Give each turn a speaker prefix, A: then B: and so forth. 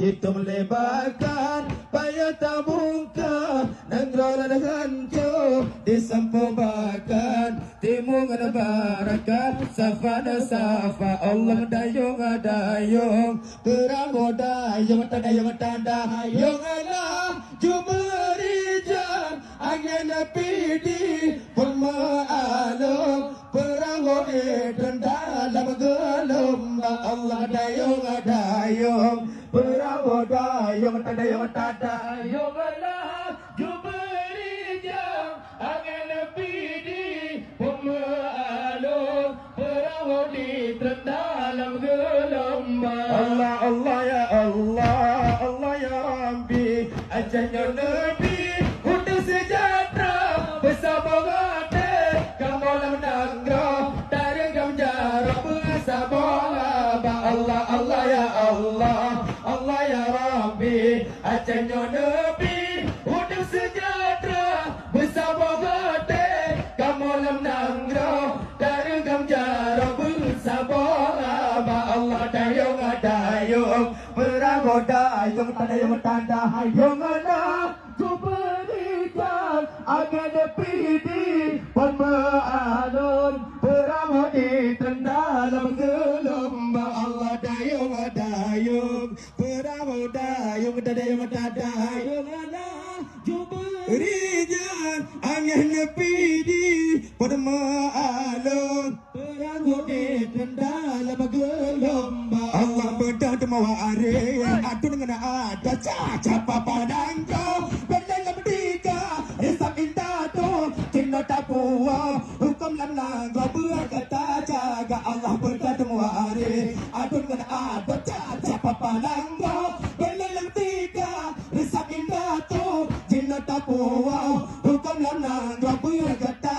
A: itu melebarkan payah tak buka negara dan hancur disempubakan timungan barakat safa dan safa Allah dayung dayung peramu dayung tandayung Allah juberijan angin pidi pemaalum peramu dan dalam gelombang Allah dayung peramu dayung tandayung Allah juberijan angin pidi pemaalum peramu dan dalam gelombang Allah Allah ya Allah Allah ya Rabbi ajanya Nabi untuk sejahtera bersama hati kamu menangga dari gamjar bersama Allah Allah ya Allah Allah ya Rabbi ajanya Nabi untuk sejahtera bersama hati kamu menangga dari gamjar bersama Allah dayung peramu dayung tandayung Allah kuberikan agen pidi pemaalun peramu di dalam gelombang Allah dayung peramu dayung tandayung Allah kuberikan agen pidi pemaalun peramu di dalam gelombang Allah bedah demawa are adu dengan ada caca papadang kau benda bertiga hisap indah tu cinta tak puas hukum dan langgar berkata jaga Allah bedah demawa are adu dengan ada caca papadang kau benda bertiga hisap indah tu cinta tak puas hukum dan langgar berkata